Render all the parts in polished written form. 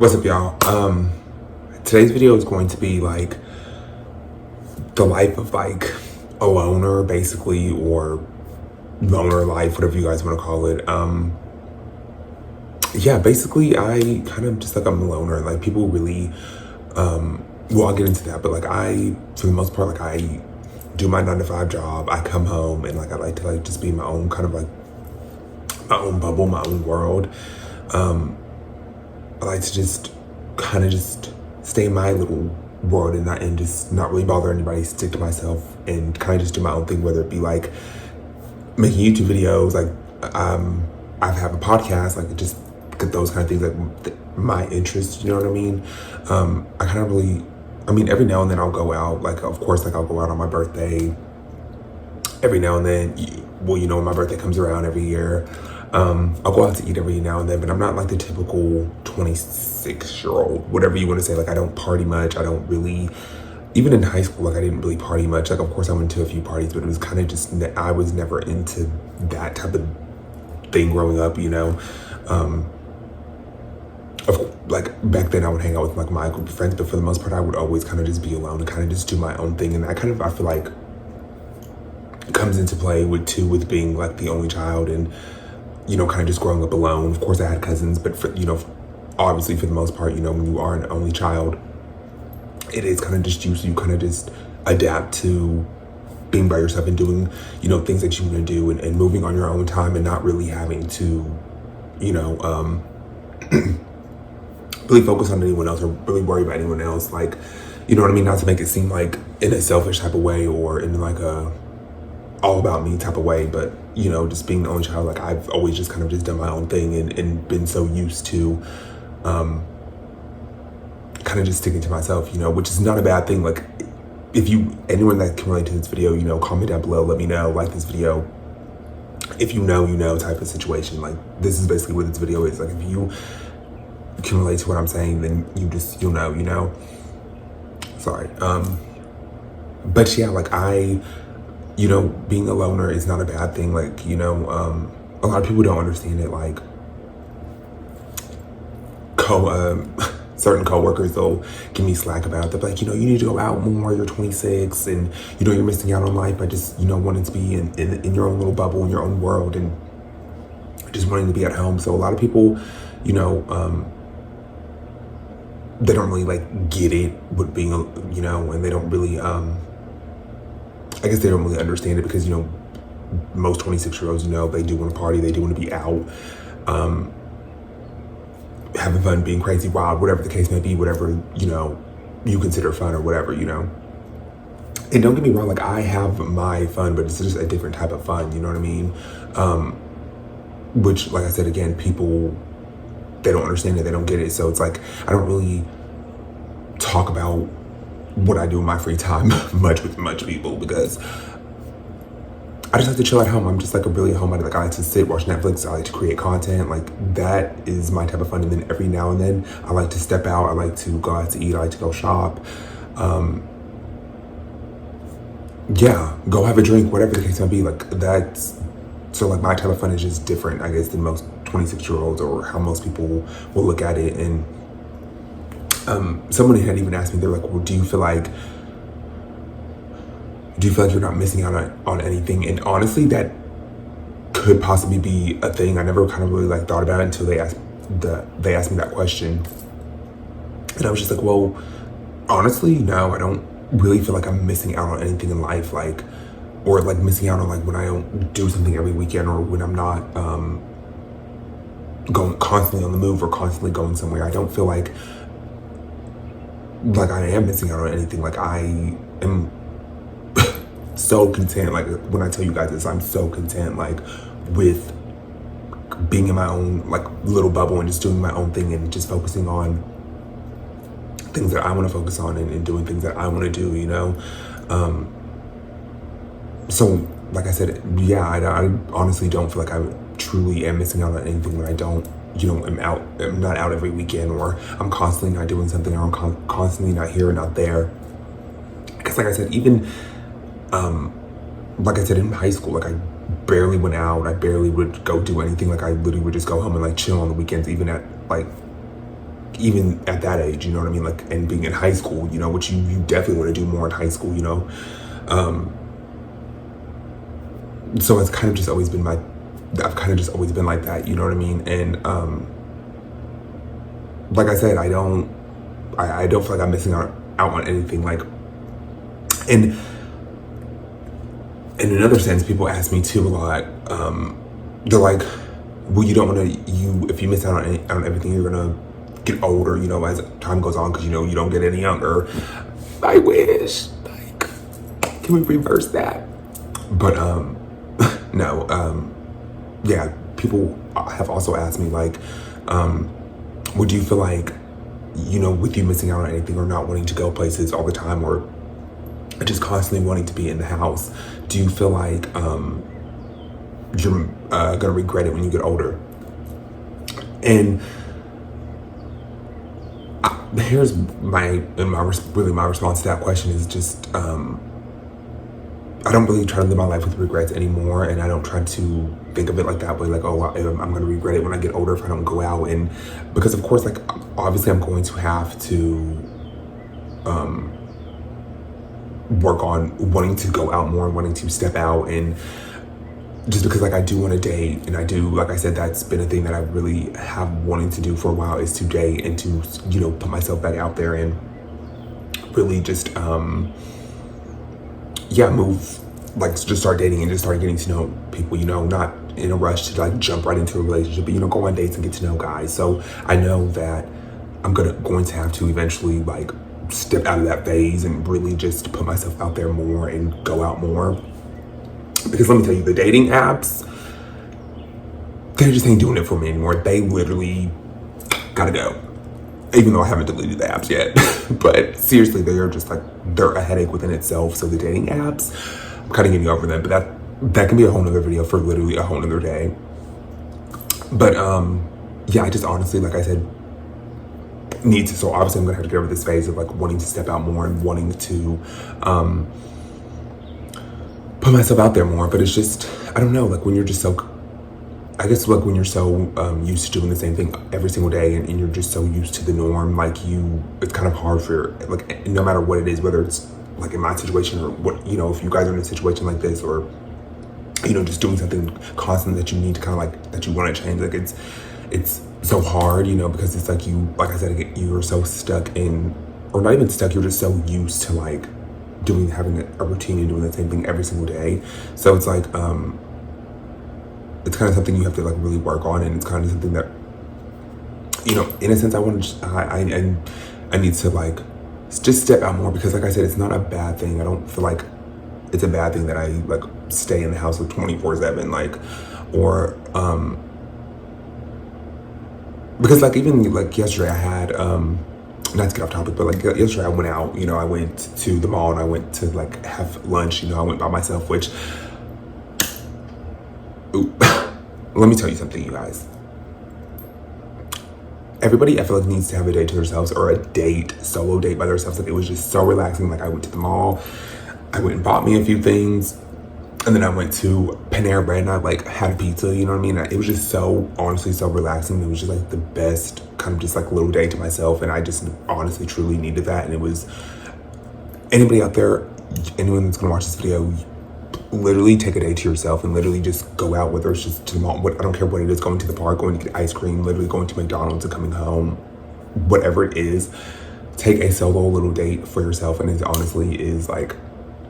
What's up, y'all? Today's video is going to be like the life of like a loner, basically, or loner life, whatever you guys want to call it. Yeah, basically, I kind of just like I'm a loner. Like people really, well, I'll get into that, but like for the most part, like I do my 9 to 5 job. I come home and like I like to like just be in my own kind of like my own bubble, my own world. I like to just kind of just stay in my little world and just not really bother anybody, stick to myself and kind of just do my own thing, whether it be like making YouTube videos, like I have a podcast, like just those kind of things, like my interest, you know what I mean? I kind of really, every now and then I'll go out, like of course, like I'll go out on my birthday every now and then. Well, you know, when my birthday comes around every year, I'll go out to eat every now and then, but I'm not like the typical 26-year-old, whatever you want to say. Like I don't party much. I don't really, even in high school, like I didn't really party much. Like of course I went to a few parties, but it was kind of just, I was never into that type of thing growing up, you know. Like back then I would hang out with like my group of friends, but for the most part I would always kind of just be alone and kind of just do my own thing. And that kind of, I feel like, comes into play with being like the only child and, you know, kind of just growing up alone. Of course I had cousins, but for, you know, obviously for the most part, you know, when you are an only child, it is kind of just you kind of just adapt to being by yourself and doing, you know, things that you want to do and moving on your own time and not really having to, you know, really focus on anyone else or really worry about anyone else. Like, you know what I mean? Not to make it seem like in a selfish type of way or in like a all about me type of way, but you know, just being the only child, like I've always just kind of just done my own thing and been so used to kind of just sticking to myself, you know, which is not a bad thing. Like if anyone that can relate to this video, you know, comment down below, let me know, like this video, if you know type of situation. Like this is basically what this video is. Like if you can relate to what I'm saying, then you'll know, you know. Sorry. But yeah, like you know, being a loner is not a bad thing. Like, you know, a lot of people don't understand it. Like, certain coworkers, they'll give me slack about it. They're like, you know, you need to go out more. You're 26 and, you know, you're missing out on life by just, you know, wanting to be in your own little bubble, in your own world and just wanting to be at home. So a lot of people, you know, they don't really like get it with being, you know, and they don't really, I guess they don't really understand it because, you know, most 26-year-olds, you know, they do want to party, they do want to be out, having fun, being crazy, wild, whatever the case may be, whatever, you know, you consider fun or whatever, you know. And don't get me wrong, like I have my fun, but it's just a different type of fun, you know what I mean? Which, like I said, again, people, they don't understand it, they don't get it. So it's like, I don't really talk about what I do in my free time much with much people because I just like to chill at home. I'm just like a homebody. Like I like to sit, watch Netflix. I like to create content. Like that is my type of fun. And then every now and then I like to step out. I like to go out to eat. I like to go shop. Yeah, go have a drink, whatever the case may be. Like that's, so like my type of fun is just different, I guess, than most 26-year-olds or how most people will look at it. And someone had even asked me, they're like, well, do you feel like you're not missing out on anything? And honestly, that could possibly be a thing. I never kind of really like thought about it until they asked me that question. And I was just like, well, honestly, no, I don't really feel like I'm missing out on anything in life, like, or like missing out on like when I don't do something every weekend or when I'm not going constantly on the move or constantly going somewhere. I don't feel like I am missing out on anything. Like I am so content. Like when I tell you guys this, I'm so content like with being in my own like little bubble and just doing my own thing and just focusing on things that I want to focus on and doing things that I want to do, you know. So like I said, yeah, I honestly don't feel like I truly am missing out on anything when I don't, you know, I'm not out every weekend or I'm constantly not doing something or I'm constantly not here or not there. Because like I said, even, like I said, in high school, like I barely went out. I barely would go do anything. Like I literally would just go home and like chill on the weekends, even at like even at that age, you know what I mean? Like, and being in high school, you know, which you definitely want to do more in high school, you know? So it's kind of just always been I've kind of just always been like that, you know what I mean? And, like I said, I don't feel like I'm missing out on anything. Like, and in another sense, people ask me too a lot, they're like, well, you don't want to, if you miss out on everything, you're going to get older, you know, as time goes on, because, you know, you don't get any younger. I wish, like, can we reverse that? But, no, yeah, people have also asked me, like, would you feel like, you know, with you missing out on anything or not wanting to go places all the time or just constantly wanting to be in the house, do you feel like you're gonna regret it when you get older? And here's my response to that question is just I don't really try to live my life with regrets anymore, and I don't try to think of it like that way, like, oh, I'm gonna regret it when I get older if I don't go out. And because of course, like, obviously I'm going to have to work on wanting to go out more and wanting to step out, and just because, like, I do want to date, and I do, like I said, that's been a thing that I really have wanted to do for a while, is to date and to, you know, put myself back out there and really just move, like, just start dating and just start getting to know people, you know, not in a rush to, like, jump right into a relationship, but, you know, go on dates and get to know guys. So I know that I'm going to have to eventually, like, step out of that phase and really just put myself out there more and go out more. Because let me tell you, the dating apps, they just ain't doing it for me anymore. They literally gotta go. Even though I haven't deleted the apps yet. But seriously, they are just like, they're a headache within itself. So the dating apps, I'm kind of getting over them. But that can be a whole nother video for literally a whole nother day. But yeah, I just honestly, like I said, need to. So obviously I'm gonna have to get over this phase of, like, wanting to step out more and wanting to put myself out there more. But it's just, I don't know, like, when you're just so, I guess, like, when you're so used to doing the same thing every single day, and you're just so used to the norm, like, it's kind of hard for, like, no matter what it is, whether it's, like, in my situation or what, you know, if you guys are in a situation like this, or, you know, just doing something constant that you need to kind of, like, that you want to change, like, it's so hard, you know, because it's like, you, like I said, you're so stuck in, or not even stuck, you're just so used to, like, having a routine and doing the same thing every single day. So it's like, it's kind of something you have to, like, really work on, and it's kind of something that, you know, in a sense, I need to, like, just step out more, because, like I said, it's not a bad thing. I don't feel like it's a bad thing that I, like, stay in the house with 24/7, like, or because, like, even, like, yesterday I had not to get off topic, but, like, yesterday I went out, you know, I went to the mall and I went to, like, have lunch, you know, I went by myself, which, ooh, let me tell you something, you guys. Everybody, I feel like, needs to have a date to themselves, or a solo date by themselves. Like, it was just so relaxing. Like, I went to the mall, I went and bought me a few things, and then I went to Panera Bread and I, like, had a pizza, you know what I mean? It was just so, honestly, so relaxing. It was just, like, the best kind of just, like, little date to myself, and I just honestly, truly needed that. And it was, anybody out there, anyone that's gonna watch this video, literally take a day to yourself and literally just go out, whether it's just to the mall, I don't care what it is, going to the park, going to get ice cream, literally going to McDonald's and coming home, whatever it is, take a solo little date for yourself. And it honestly is, like,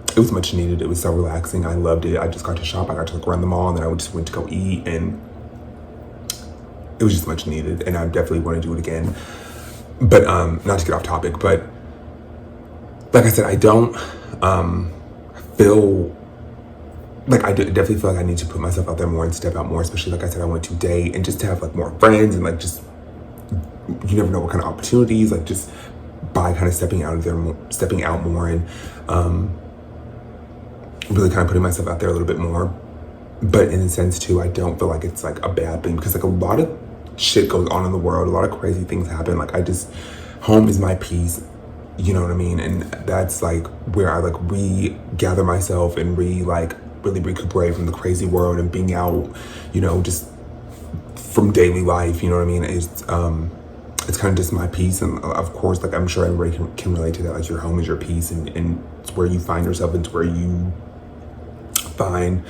it was much needed. It was so relaxing. I loved it. I just got to shop. I got to look around the mall, and then I just went to go eat, and it was just much needed. And I definitely want to do it again. But not to get off topic, but like I said, I don't feel like, I definitely feel like I need to put myself out there more and step out more, especially, like I said, I went to date, and just to have, like, more friends, and, like, just, you never know what kind of opportunities, like, just by kind of stepping out more, and really kind of putting myself out there a little bit more. But in a sense too, I don't feel like it's, like, a bad thing, because, like, a lot of shit goes on in the world, a lot of crazy things happen. Like, home is my peace, you know what I mean? And that's, like, where I, like, regather myself and really recuperate from the crazy world and being out, you know, just from daily life, you know what I mean? It's it's kind of just my peace. And of course, like I'm sure everybody can relate to that. Like your home is your peace, and it's where you find yourself, it's where you find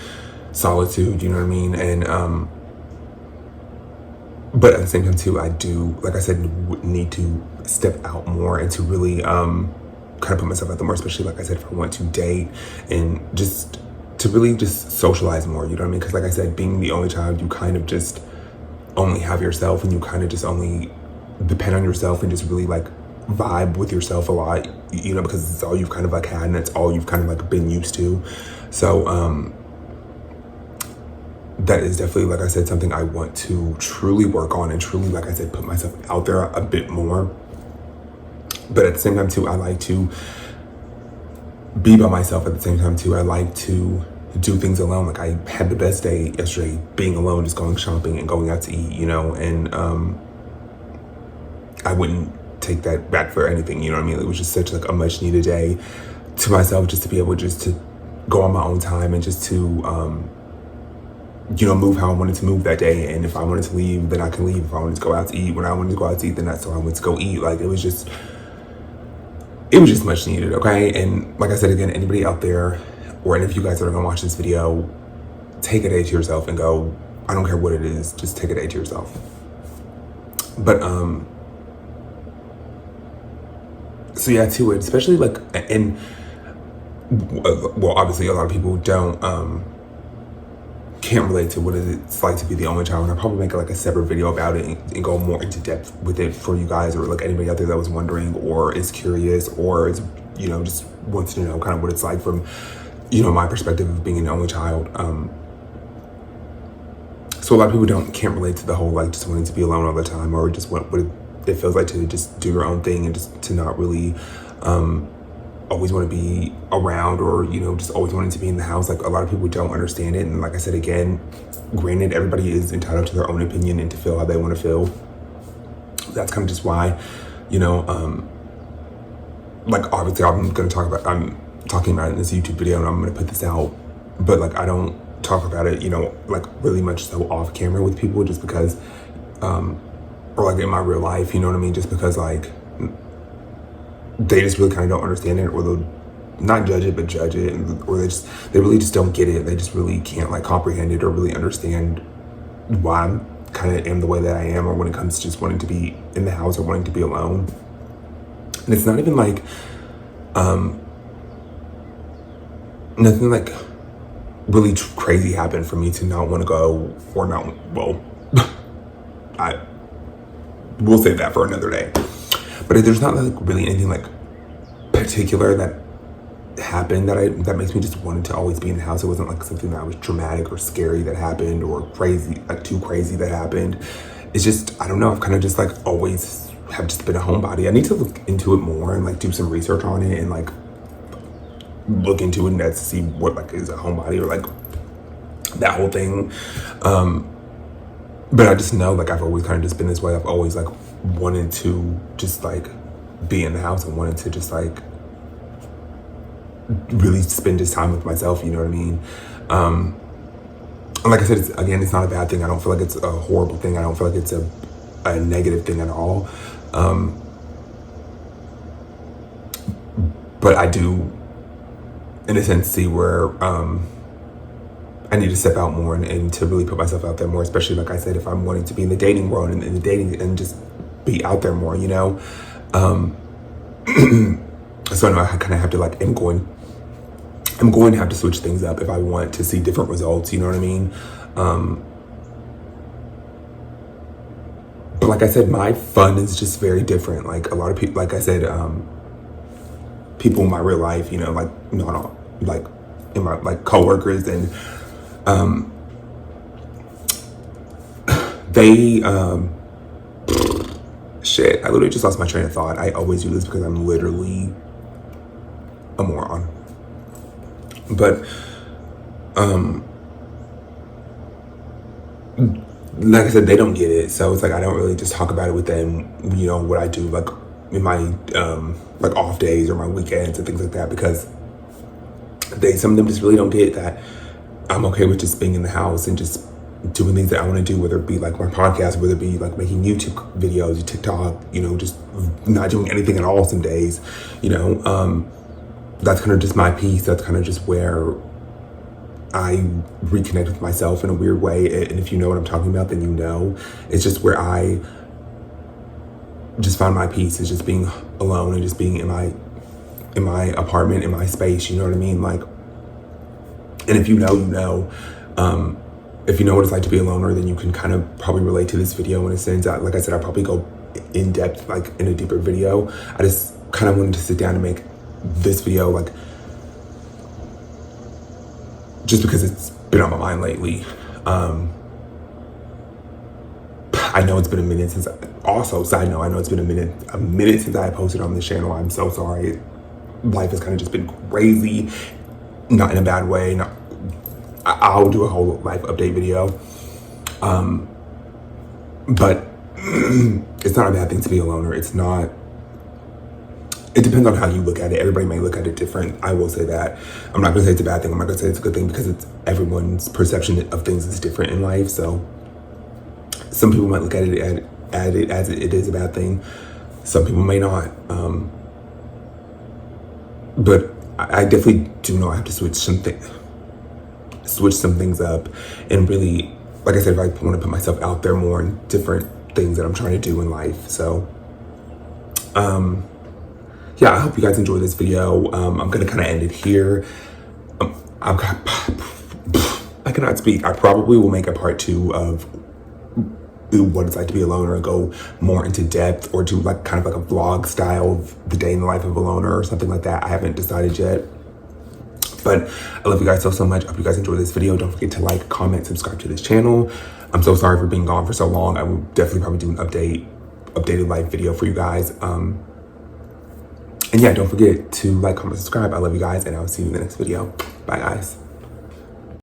solitude, you know what I mean? And but at the same time too, I do, like I said, need to step out more and to really kind of put myself out there more, especially like I said, if I want to date and just to really just socialize more, you know what I mean? Because like I said, being the only child, you kind of just only have yourself, and you kind of just only depend on yourself and just really like vibe with yourself a lot, you know, because it's all you've kind of like had and it's all you've kind of like been used to. So that is definitely, like I said, something I want to truly work on and truly, like I said, put myself out there a bit more. But at the same time too, I like to be by myself. At the same time too, I like to do things alone. Like I had the best day yesterday being alone, just going shopping and going out to eat, you know, and I wouldn't take that back for anything, you know what I mean? It was just such like a much needed day to myself, just to be able just to go on my own time and just to you know, move how I wanted to move that day. And if I wanted to leave, then I can leave. If I wanted to go out to eat, when I wanted to go out to eat, then that's when I went to go eat. Like it was just much needed, okay? And like I said, again, anybody out there or any of you guys that are gonna watch this video, take a day to yourself and go, I don't care what it is, just take a day to yourself. But so yeah, to it, especially like, and well, obviously a lot of people can't relate to what it's like to be the only child, and I'll probably make like a separate video about it and go more into depth with it for you guys, or like anybody out there that was wondering or is curious or is, you know, just wants to know kind of what it's like from, you know, my perspective of being an only child. So a lot of people can't relate to the whole like just wanting to be alone all the time, or just what it feels like to just do your own thing and just to not really always want to be around, or, you know, just always wanting to be in the house. Like a lot of people don't understand it. And like I said, again, granted, everybody is entitled to their own opinion and to feel how they want to feel. That's kind of just why, you know, like obviously I'm talking about it in this YouTube video and I'm going to put this out, but like I don't talk about it, you know, like really much so off camera with people, just because, or like in my real life, you know what I mean? Just because like, they just really kind of don't understand it, or they'll not judge it, but judge it, or they really just don't get it. They just really can't like comprehend it or really understand why I'm kind of am the way that I am, or when it comes to just wanting to be in the house or wanting to be alone. And it's not even like, nothing like really crazy happened for me to not want to go, or not, well, we'll save that for another day. But there's not like really anything like particular that happened that makes me just wanted to always be in the house. It wasn't like something that was dramatic or scary that happened, or crazy, like too crazy that happened. It's just, I don't know, I've kind of just like always have just been a homebody. I need to look into it more and like do some research on it and like look into it and to see what like is a homebody, or like that whole thing. But I just know like I've always kind of just been this way. I've always like wanted to just like be in the house and wanted to just like really spend this time with myself, you know what I mean? And like I said, it's not a bad thing. I don't feel like it's a horrible thing. I don't feel like it's a negative thing at all. But I do, in a sense, see where I need to step out more and to really put myself out there more, especially like I said, if I'm wanting to be in the dating world and in the dating and just be out there more, you know? So I know I kind of have to like, I'm going to have to switch things up if I want to see different results, you know what I mean? But like I said, my fun is just very different. Like a lot of people, like I said, people in my real life, you know, like not all, like in my like coworkers, and they shit, I literally just lost my train of thought. I always do this because I'm literally a moron. But like I said, they don't get it, so it's like I don't really just talk about it with them, you know, what I do like in my like off days or my weekends and things like that, because some of them just really don't get that I'm okay with just being in the house and just doing things that I want to do, whether it be like my podcast, whether it be like making YouTube videos, TikTok, you know, just not doing anything at all some days, you know. That's kind of just my piece. That's kind of just where I reconnect with myself in a weird way. And if you know what I'm talking about, then you know. It's just where I just find my peace, is just being alone and just being in my apartment, in my space, you know what I mean? Like, and if you know, you know. If you know what it's like to be a loner, then you can kind of probably relate to this video in a sense. Like I said, I'll probably go in depth, like in a deeper video. I just kind of wanted to sit down and make this video, like, just because it's been on my mind lately. I know it's been a minute since, also, side note, I know it's been a minute since I posted on this channel. I'm so sorry. Life has kind of just been crazy, not in a bad way. I'll do a whole life update video. But it's not a bad thing to be a loner. It's not, it depends on how you look at it. Everybody may look at it different. I will say that. I'm not gonna say it's a bad thing. I'm not gonna say it's a good thing, because it's everyone's perception of things is different in life. So some people might look at it as it is a bad thing. Some people may not. But I definitely do know I have to switch some things up, and really, like I said, if I want to put myself out there more in different things that I'm trying to do in life. So yeah, I hope you guys enjoy this video. I'm gonna kind of end it here. I cannot speak. I probably will make a part 2 of what it's like to be a loner, and go more into depth, or do like kind of like a vlog style of the day in the life of a loner or something like that. I haven't decided yet. But I love you guys so much. I hope you guys enjoyed this video. Don't forget to like, comment, subscribe to this channel. I'm so sorry for being gone for so long. I will definitely probably do an updated life video for you guys. And yeah, don't forget to like, comment, subscribe. I love you guys, and I'll see you in the next video. Bye, guys.